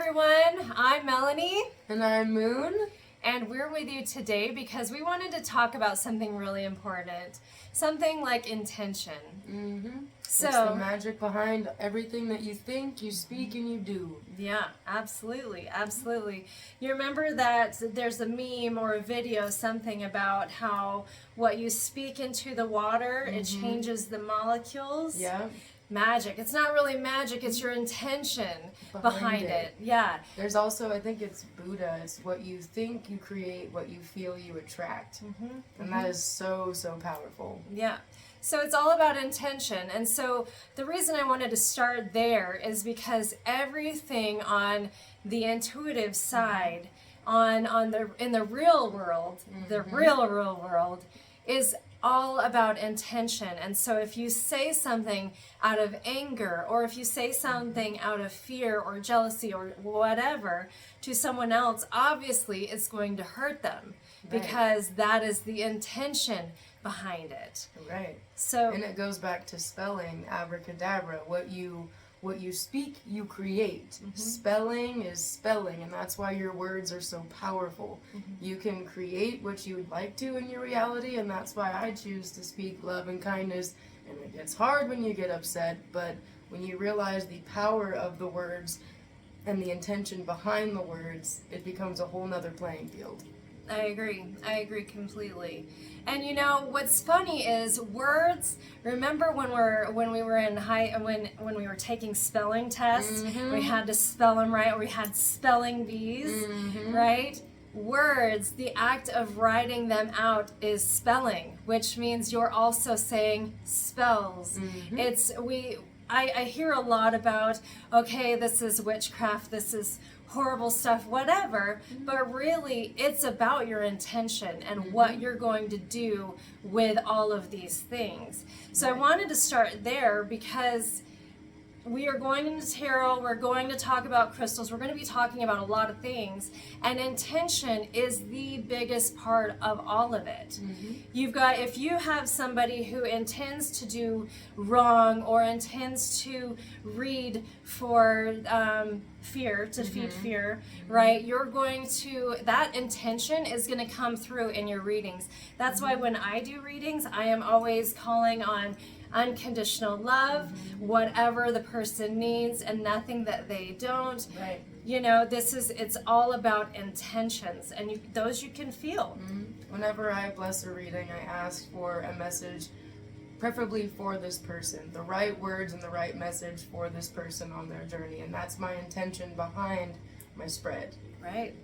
everyone, I'm Melanie. And I'm Moon. And we're with you today because we wanted to talk about something really important. Something like intention. Mm-hmm. So, it's the magic behind everything that you think, you speak, and you do. Yeah, absolutely, absolutely. You remember that there's a meme or a video, something about how what you speak into the water, it changes the molecules. Yeah. Magic. It's not really magic, it's your intention behind it. Yeah. There's also, I think it's Buddha, it's what you think, you create, what you feel, you attract. And that is so, so powerful. Yeah. So it's all about intention. And so the reason I wanted to start there is because everything on the intuitive side, in the real world, the real world, is all about intention. And so if you say something out of anger, or if you say something out of fear or jealousy or whatever to someone else, obviously it's going to hurt them because that is the intention behind it. Right. So, and it goes back to spelling, abracadabra. What you speak, you create. Spelling is spelling, and that's why your words are so powerful. You can create what you would like to in your reality, and that's why I choose to speak love and kindness. And it gets hard when you get upset, but when you realize the power of the words and the intention behind the words, it becomes a whole nother playing field. I agree completely. And you know what's funny is words. Remember when we were in when we were taking spelling tests, we had to spell them right. We had spelling bees, right? Words, the act of writing them out is spelling, which means you're also saying spells. I hear a lot about, okay, this is witchcraft, this is horrible stuff, whatever, but really it's about your intention and what you're going to do with all of these things. So I wanted to start there because we are going into tarot, we're going to talk about crystals, we're going to be talking about a lot of things, and intention is the biggest part of all of it. If you have somebody who intends to do wrong or intends to read for fear, to feed fear, right, that intention is going to come through in your readings. That's why when I do readings, I am always calling on unconditional love, whatever the person needs and nothing that they don't. Right. You know, it's all about intentions, and those you can feel. Whenever I bless a reading, I ask for a message, preferably for this person, the right words and the right message for this person on their journey, and that's my intention behind my spread. Right.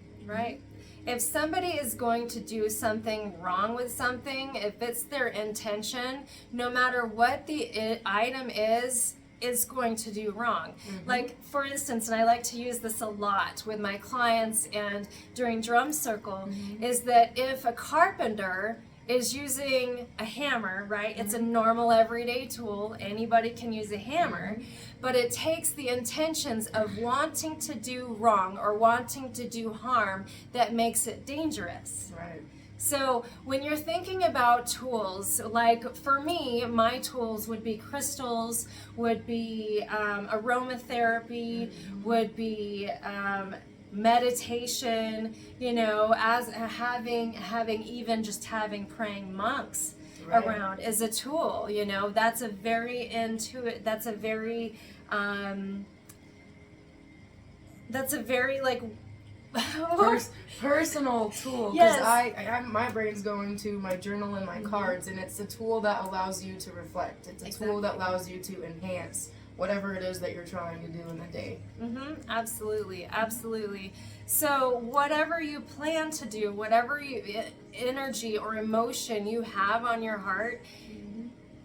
If somebody is going to do something wrong with something, if it's their intention, no matter what the item is going to do wrong. Like, for instance, and I like to use this a lot with my clients and during drum circle, is that if a carpenter is using a hammer, right? It's a normal everyday tool. Anybody can use a hammer, but it takes the intentions of wanting to do wrong or wanting to do harm that makes it dangerous. Right. So when you're thinking about tools, like for me, my tools would be crystals, would be aromatherapy, would be meditation, you know, as having praying monks around is a tool, you know. That's a very like personal tool, because my brain's going to my journal and my cards, and it's a tool that allows you to reflect. It's a tool that allows you to enhance whatever it is that you're trying to do in the day. Absolutely. So whatever you plan to do, whatever energy or emotion you have on your heart,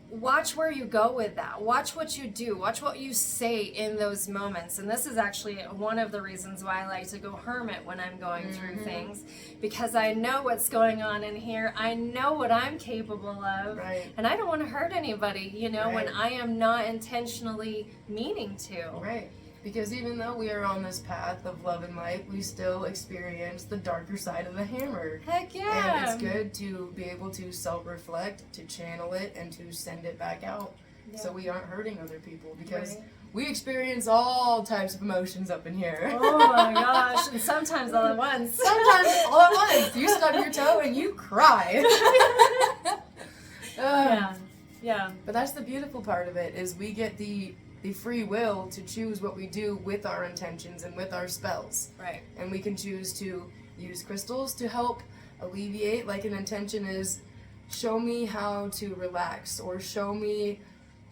watch where you go with that. Watch what you do. Watch what you say in those moments. And this is actually one of the reasons why I like to go hermit when I'm going through things, because I know what's going on in here. I know what I'm capable of. Right. And I don't want to hurt anybody, you know, when I am not intentionally meaning to. Right. Because even though we are on this path of love and light, we still experience the darker side of the hammer. Heck yeah. And it's good to be able to self-reflect, to channel it, and to send it back out. So we aren't hurting other people. Because we experience all types of emotions up in here. Oh my gosh, and sometimes all at once. Sometimes all at once. You stub your toe and you cry. Yeah. But that's the beautiful part of it, is we get the free will to choose what we do with our intentions and with our spells. Right. And we can choose to use crystals to help alleviate, like an intention is, show me how to relax, or show me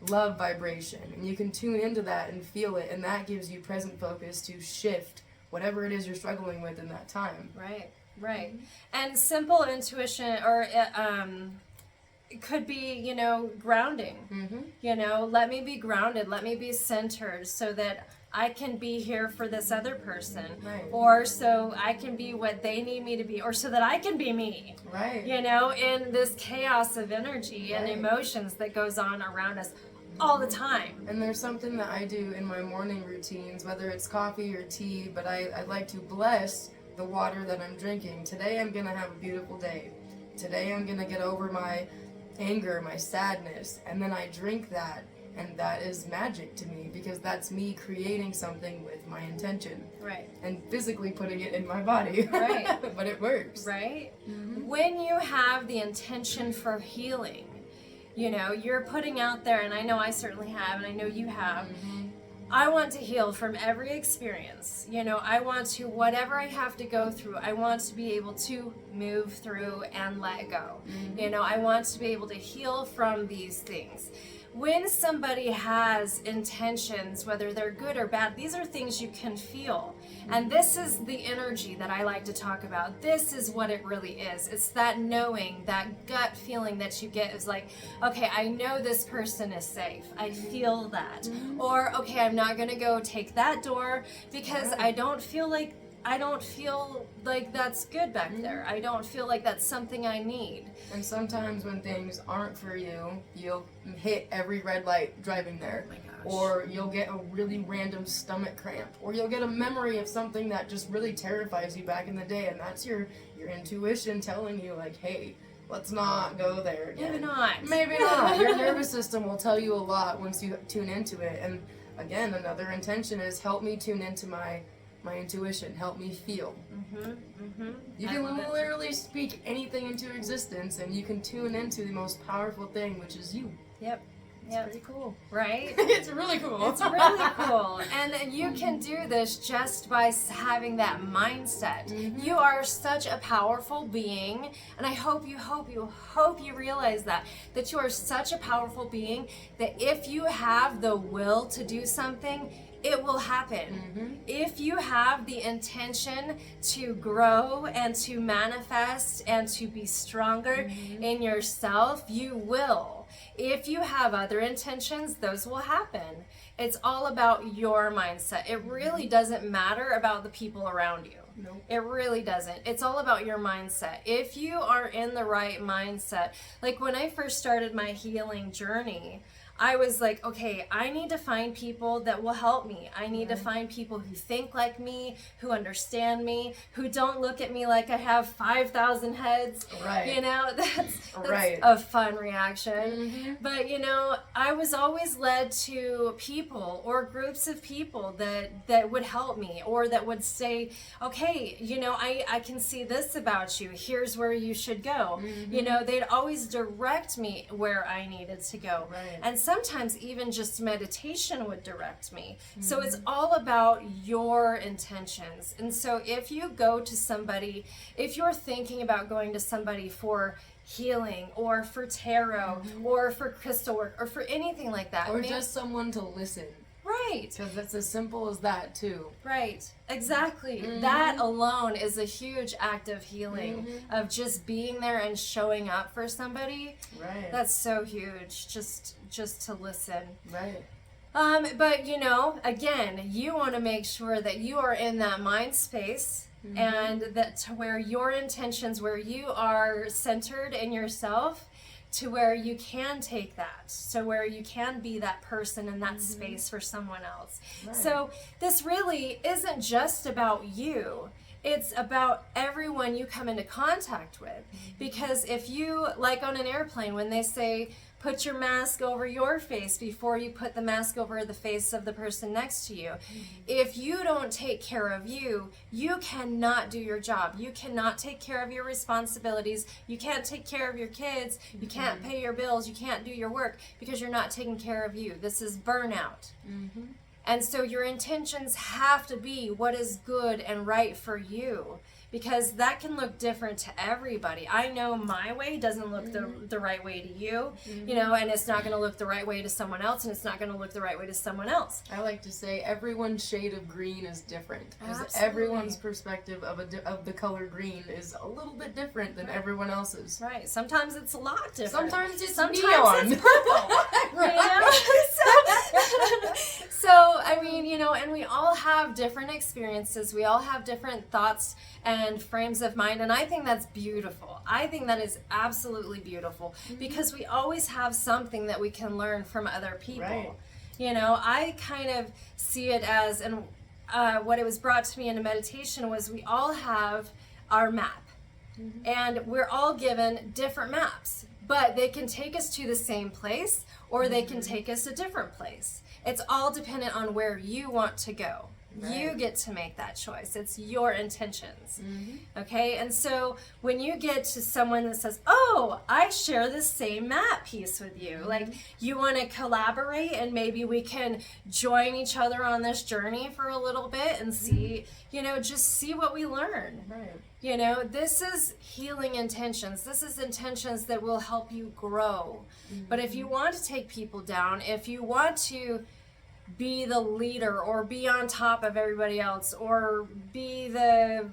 love vibration. And you can tune into that and feel it, and that gives you present focus to shift whatever it is you're struggling with in that time. Right. And simple intuition, or it could be, grounding. Let me be grounded, let me be centered so that I can be here for this other person. Right. Or so I can be what they need me to be, or so that I can be me. Right. In this chaos of energy and emotions that goes on around us all the time. And there's something that I do in my morning routines, whether it's coffee or tea, but I like to bless the water that I'm drinking. Today I'm going to have a beautiful day. Today I'm going to get over my anger, my sadness, and then I drink that, and that is magic to me, because that's me creating something with my intention. Right. And physically putting it in my body. Right. But it works. Right? When you have the intention for healing, you're putting out there, and I know I certainly have, and I know you have, I want to heal from every experience. I want to, whatever I have to go through, I want to be able to move through and let go. I want to be able to heal from these things. When somebody has intentions, whether they're good or bad, these are things you can feel. And this is the energy that I like to talk about. This is what it really is. It's that knowing, that gut feeling that you get is like, okay, I know this person is safe. I feel that. Or, okay, I'm not going to go take that door because I don't feel like that's good back there. I don't feel like that's something I need. And sometimes when things aren't for you, you'll hit every red light driving there. Oh my gosh. Or you'll get a really random stomach cramp. Or you'll get a memory of something that just really terrifies you back in the day, and that's your intuition telling you, like, hey, let's not go there again. Maybe not. Your nervous system will tell you a lot once you tune into it. And again, another intention is, help me tune into my intuition, help me feel. You can literally speak anything into existence, and you can tune into the most powerful thing, which is you. Yep. It's pretty cool. Right? It's really cool. It's really cool. And you can do this just by having that mindset. You are such a powerful being, and I hope you realize that you are such a powerful being that if you have the will to do something, it will happen. If you have the intention to grow and to manifest and to be stronger in yourself, you will. If you have other intentions, those will happen. It's all about your mindset. It really doesn't matter about the people around you. Nope. It really doesn't. It's all about your mindset. If you are in the right mindset, like when I first started my healing journey, I was like, okay, I need to find people that will help me. I need to find people who think like me, who understand me, who don't look at me like I have 5,000 heads. Right. That's Right. a fun reaction. But, I was always led to people or groups of people that would help me, or that would say, okay, I can see this about you. Here's where you should go. They'd always direct me where I needed to go. Right. And sometimes even just meditation would direct me. So it's all about your intentions. And so if you go to somebody, if you're thinking about going to somebody for healing or for tarot or for crystal work or for anything like that. Or just someone to listen. Right. Because it's as simple as that, too. Right. Exactly. That alone is a huge act of healing, of just being there and showing up for somebody. Right. That's so huge, just to listen. Right. But again, you want to make sure that you are in that mind space, and that to where your intentions, where you are centered in yourself, to where you can take that, so where you can be that person in that space for someone else. Right. So this really isn't just about you. It's about everyone you come into contact with. Because if you, like on an airplane, when they say, put your mask over your face before you put the mask over the face of the person next to you. If you don't take care of you, you cannot do your job. You cannot take care of your responsibilities. You can't take care of your kids. You can't pay your bills. You can't do your work because you're not taking care of you. This is burnout. And so your intentions have to be what is good and right for you, because that can look different to everybody. I know my way doesn't look the right way to you, you know, and it's not going to look the right way to someone else, and it's not going to look the right way to someone else. I like to say everyone's shade of green is different, because Absolutely. everyone's perspective of the color green is a little bit different than everyone else's. Right. Sometimes it's a lot different. Sometimes it's Sometimes neon. it's purple. You know? So, I mean, you know, and we all have different experiences. We all have different thoughts and frames of mind, and I think that's beautiful. I think that is absolutely beautiful, because we always have something that we can learn from other people. Right. You know, I kind of see it as, and what it was brought to me in a meditation was, we all have our map, and we're all given different maps, but they can take us to the same place, or they can take us a different place. It's all dependent on where you want to go. Right. You get to make that choice. It's your intentions. Okay? And so when you get to someone that says, oh, I share the same map piece with you, like you want to collaborate and maybe we can join each other on this journey for a little bit and see, you know, just see what we learn. Right. You know, this is healing intentions. This is intentions that will help you grow. But if you want to take people down, if you want to be the leader or be on top of everybody else or be the,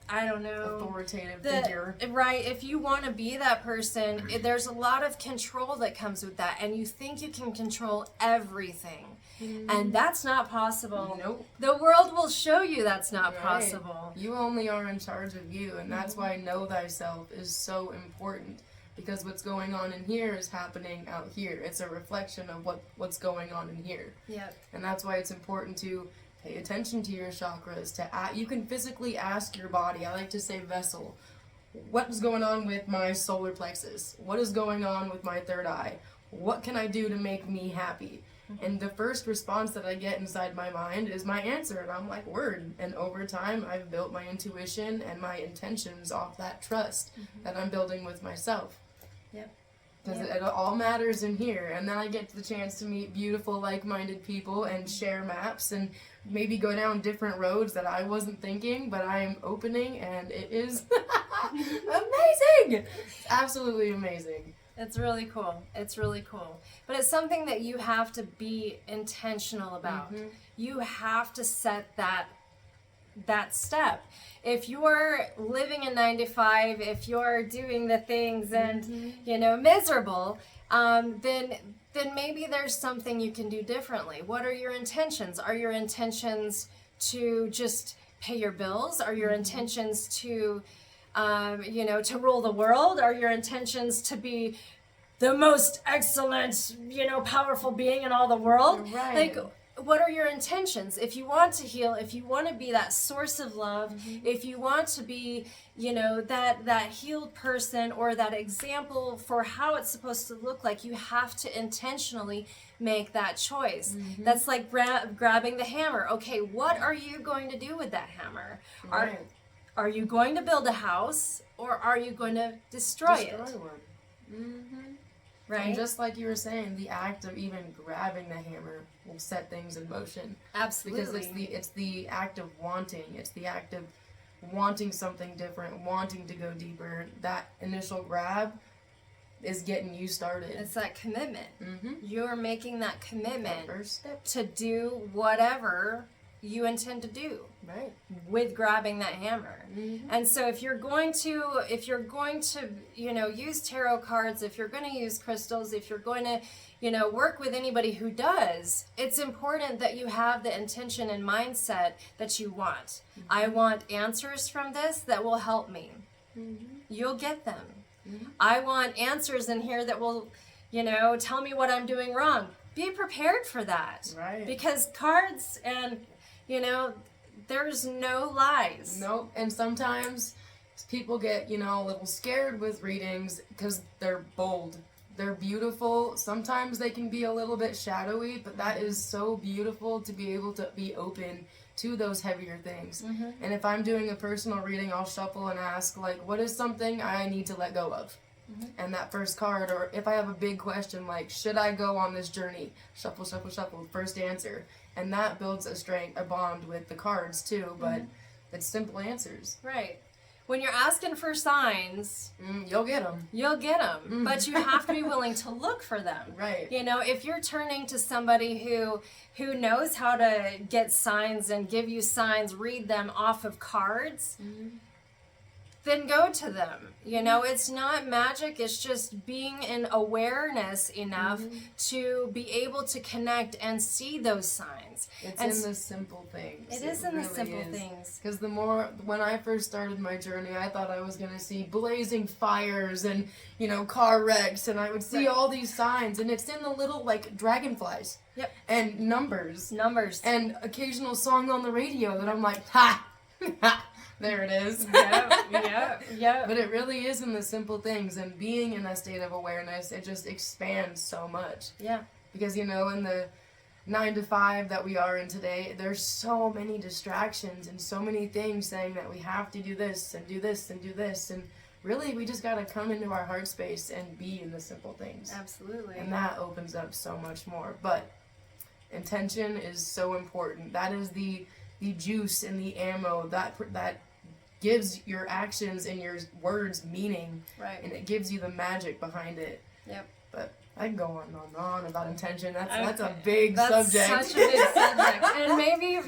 I don't know, Authoritative figure. Right, if you want to be that person, there's a lot of control that comes with that, and you think you can control everything. And that's not possible. Nope. The world will show you that's not Right. possible. You only are in charge of you, and that's why know thyself is so important. Because what's going on in here is happening out here. It's a reflection of what's going on in here. Yep. And that's why it's important to pay attention to your chakras. You can physically ask your body. I like to say vessel. What is going on with my solar plexus? What is going on with my third eye? What can I do to make me happy? And the first response that I get inside my mind is my answer, and I'm like, word. And over time, I've built my intuition and my intentions off that trust that I'm building with myself. Yep. Because it all matters in here. And then I get the chance to meet beautiful, like-minded people and share maps and maybe go down different roads that I wasn't thinking, but I am opening, and it is amazing! It's absolutely amazing. It's really cool. It's really cool. But it's something that you have to be intentional about. You have to set that step. If you're living a 9 to 5, if you're doing the things and you know, miserable, then maybe there's something you can do differently. What are your intentions? Are your intentions to just pay your bills? Are your intentions to you know, to rule the world? Are your intentions to be the most excellent, you know, powerful being in all the world? Right. Like, what are your intentions? If you want to heal, if you want to be that source of love, if you want to be, you know, that healed person or that example for how it's supposed to look like, you have to intentionally make that choice. That's like grabbing the hammer. Okay, what are you going to do with that hammer? Right. Are you going to build a house, or are you going to destroy it? one. Right? And just like you were saying, the act of even grabbing the hammer will set things in motion. Absolutely. Because it's the act of wanting. It's the act of wanting something different, wanting to go deeper. That initial grab is getting you started. It's that commitment. You're making that commitment That first step. to do whatever you intend to do. Right. With grabbing that hammer. And so if you're going to, you know, use tarot cards, if you're going to use crystals, if you're going to, you know, work with anybody who does, it's important that you have the intention and mindset that you want. I want answers from this that will help me. You'll get them. I want answers in here that will, you know, tell me what I'm doing wrong. Be prepared for that. Right. Because cards and, you know, there's no lies. Nope. And sometimes people get, you know, a little scared with readings because they're bold. They're beautiful. Sometimes they can be a little bit shadowy, but that is so beautiful to be able to be open to those heavier things. And if I'm doing a personal reading, I'll shuffle and ask, like, what is something I need to let go of? And that first card, or if I have a big question like, should I go on this journey? Shuffle, shuffle, shuffle, first answer. And that builds a bond with the cards too, but it's simple answers. Right. When you're asking for signs, you'll get them. You'll get them, but you have to be willing to look for them. Right. You know, if you're turning to somebody who knows how to get signs and give you signs, read them off of cards, then go to them. You know, it's not magic, it's just being in awareness enough to be able to connect and see those signs. It's in the simple things. It is in the simple things. Because when I first started my journey, I thought I was going to see blazing fires and, you know, car wrecks, and I would see all these signs, and it's in the little, like, dragonflies. Yep. And numbers. And occasional song on the radio that I'm like, ha! There it is. Yep. But it really is in the simple things, and being in a state of awareness, it just expands so much. Yeah. Because, you know, in the 9 to 5 that we are in today, there's so many distractions and so many things saying that we have to do this and do this and do this, and really we just got to come into our heart space and be in the simple things. Absolutely. And that opens up so much more. But intention is so important. That is the juice and the ammo that gives your actions and your words meaning. Right. And it gives you the magic behind it. Yep. But I can go on and on about intention. That's a big subject. That's such a big subject. And maybe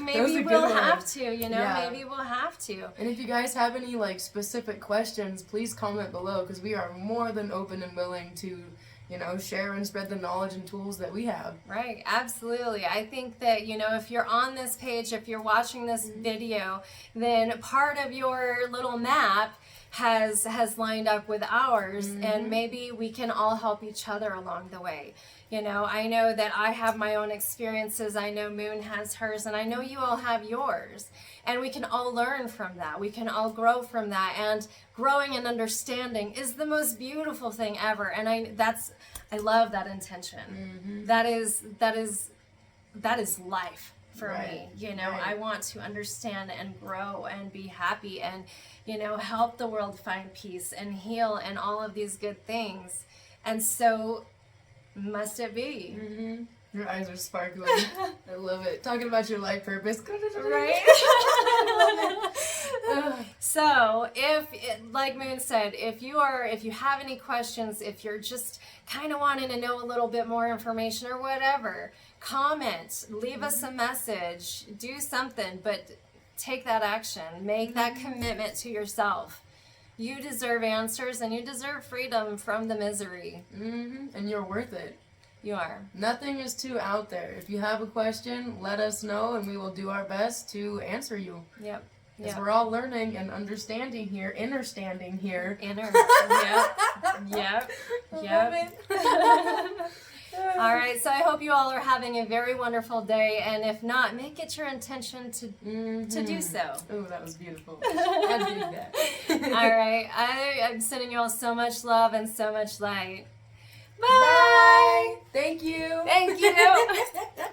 we'll have to, you know, Yeah. maybe we'll have to. And if you guys have any like specific questions, please comment below, because we are more than open and willing to, you know, share and spread the knowledge and tools that we have. Right, absolutely. I think that, you know, if you're on this page, if you're watching this video, then part of your little map has lined up with ours, and maybe we can all help each other along the way. You know, I know that I have my own experiences, I know Moon has hers, and I know you all have yours. And we can all learn from that. We can all grow from that. And growing and understanding is the most beautiful thing ever. And I love that intention. That is life for me. You know, I want to understand and grow and be happy and, you know, help the world find peace and heal and all of these good things. And so must it be. Your eyes are sparkling. I love it. Talking about your life purpose. Right? So, like Moon said, if you have any questions, if you're just kind of wanting to know a little bit more information or whatever, comment, leave us a message, do something, but take that action. Make that commitment to yourself. You deserve answers, and you deserve freedom from the misery. And you're worth it. You are. Nothing is too out there. If you have a question, let us know, and we will do our best to answer you. Yep. Because we're all learning and understanding here, understanding here. Yep. All right, so I hope you all are having a very wonderful day, and if not, make it your intention to do so. Oh, that was beautiful. I dig that. All right, I'm sending you all so much love and so much light. Bye. Thank you. Thank you.